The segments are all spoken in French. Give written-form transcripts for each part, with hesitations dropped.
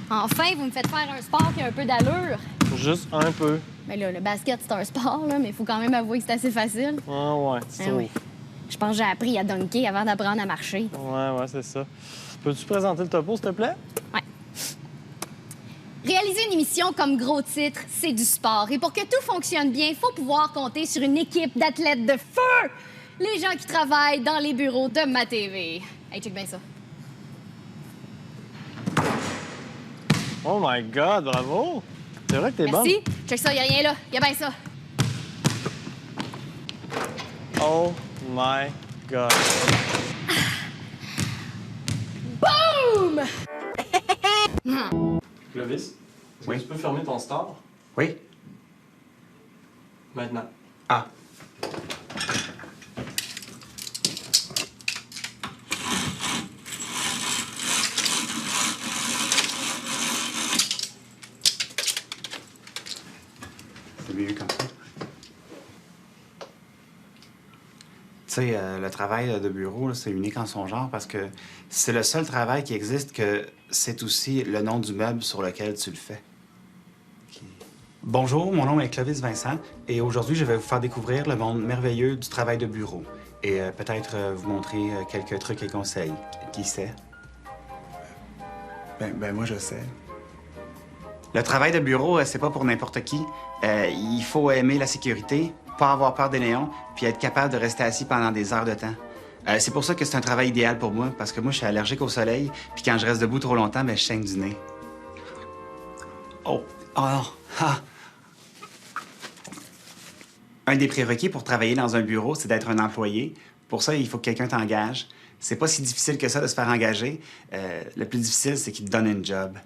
Enfin, vous me faites faire un sport qui a un peu d'allure. Juste un peu. Mais là, le basket, c'est un sport, là, mais il faut quand même avouer que c'est assez facile. Ah ouais, c'est Oui. Je pense que j'ai appris à dunker avant d'apprendre à marcher. Ouais, c'est ça. Peux-tu présenter le topo, s'il te plaît? Ouais. Réaliser une émission comme gros titre, c'est du sport. Et pour que tout fonctionne bien, il faut pouvoir compter sur une équipe d'athlètes de feu! Les gens qui travaillent dans les bureaux de ma TV. Hey, check bien ça. Oh my God, bravo! C'est vrai que t'es bonne. Merci. Check ça, y a rien là. Y a bien ça. Oh my God. Boum! Clovis, est-ce Oui. que tu peux fermer ton store? Oui? Maintenant. Ah. C'est mieux comme ça. Tu sais, le travail de bureau, là, c'est unique en son genre parce que c'est le seul travail qui existe que c'est aussi le nom du meuble sur lequel tu le fais. Bonjour, mon nom est Clovis Vincent et aujourd'hui, je vais vous faire découvrir le monde merveilleux du travail de bureau et peut-être vous montrer quelques trucs et conseils. Qui sait? Ben moi, je sais. Le travail de bureau, c'est pas pour n'importe qui. Il faut aimer la sécurité, pas avoir peur des néons, puis être capable de rester assis pendant des heures de temps. C'est pour ça que c'est un travail idéal pour moi, parce que moi, je suis allergique au soleil, puis quand je reste debout trop longtemps, ben, je saigne du nez. Oh! Oh non! Ah! Un des prérequis pour travailler dans un bureau, c'est d'être un employé. Pour ça, il faut que quelqu'un t'engage. C'est pas si difficile que ça de se faire engager. Le plus difficile, c'est qu'il te donne une job.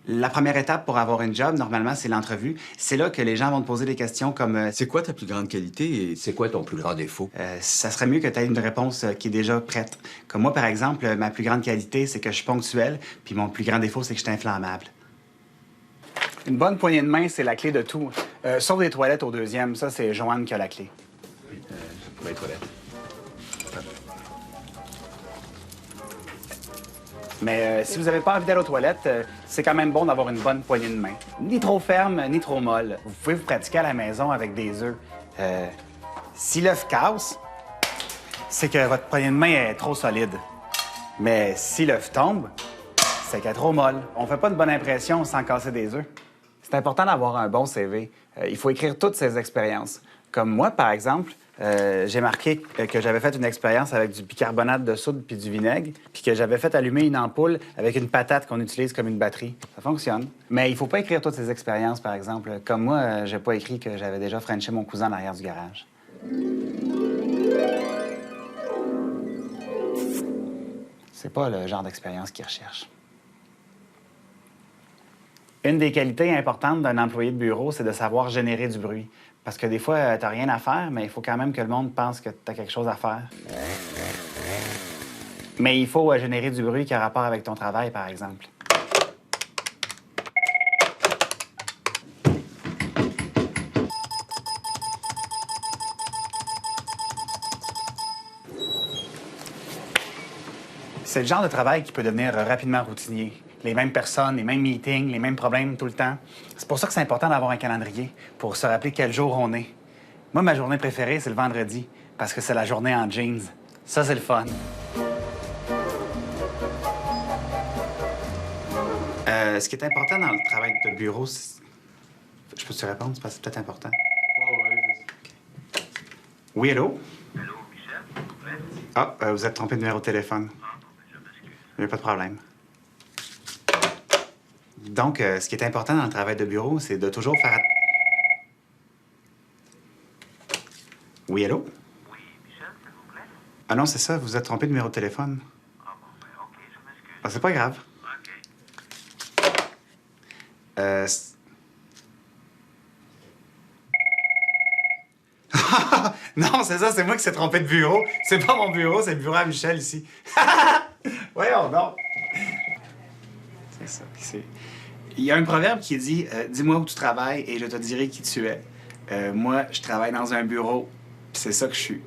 La première étape pour avoir une job, normalement, c'est l'entrevue. C'est là que les gens vont te poser des questions comme C'est quoi ta plus grande qualité et c'est quoi ton plus grand défaut? ça serait mieux que tu aies une réponse qui est déjà prête. Comme moi, par exemple, ma plus grande qualité, c'est que je suis ponctuel, puis mon plus grand défaut, c'est que je suis inflammable. Une bonne poignée de main, c'est la clé de tout. Sauf des toilettes au deuxième. Ça, c'est Joanne qui a la clé. Oui, pour les toilettes. Mais si vous n'avez pas envie d'aller aux toilettes, c'est quand même bon d'avoir une bonne poignée de main. Ni trop ferme, ni trop molle. Vous pouvez vous pratiquer à la maison avec des œufs. Si l'œuf casse, c'est que votre poignée de main est trop solide. Mais si l'œuf tombe, c'est qu'elle est trop molle. On fait pas une bonne impression sans casser des œufs. C'est important d'avoir un bon CV. Il faut écrire toutes ses expériences. Comme moi, par exemple, j'ai marqué que j'avais fait une expérience avec du bicarbonate de soude puis du vinaigre, puis que j'avais fait allumer une ampoule avec une patate qu'on utilise comme une batterie. Ça fonctionne. Mais il faut pas écrire toutes ces expériences, par exemple. Comme moi, j'ai pas écrit que j'avais déjà frenché mon cousin en arrière du garage. C'est pas le genre d'expérience qu'ils recherchent. Une des qualités importantes d'un employé de bureau, c'est de savoir générer du bruit. Parce que des fois, t'as rien à faire, mais il faut quand même que le monde pense que t'as quelque chose à faire. Mais il faut générer du bruit qui a rapport avec ton travail, par exemple. C'est le genre de travail qui peut devenir rapidement routinier. Les mêmes personnes, les mêmes meetings, les mêmes problèmes tout le temps. C'est pour ça que c'est important d'avoir un calendrier, pour se rappeler quel jour on est. Moi, ma journée préférée, c'est le vendredi, parce que c'est la journée en jeans. Ça, c'est le fun. Ce qui est important dans le travail de bureau, c'est... Je peux te répondre? C'est parce que c'est peut-être important. Ouais. Oui, allô? Allô, Michel? Ah, vous êtes trompé de numéro de téléphone. Je m'excuse. Il n'y a pas de problème. Donc, ce qui est important dans le travail de bureau, c'est de toujours faire... Oui, allô? Oui, Michel, s'il vous plaît? Ah non, c'est ça, vous êtes trompé de numéro de téléphone. Ah bon, ben, OK, je m'excuse. Ah, c'est pas grave. OK. Non, c'est ça, c'est moi qui s'est trompé de bureau. C'est pas mon bureau, c'est le bureau à Michel ici. Voyons donc. C'est ça. Il y a un proverbe qui dit dis-moi où tu travailles et je te dirai qui tu es. Moi, je travaille dans un bureau, puis c'est ça que je suis.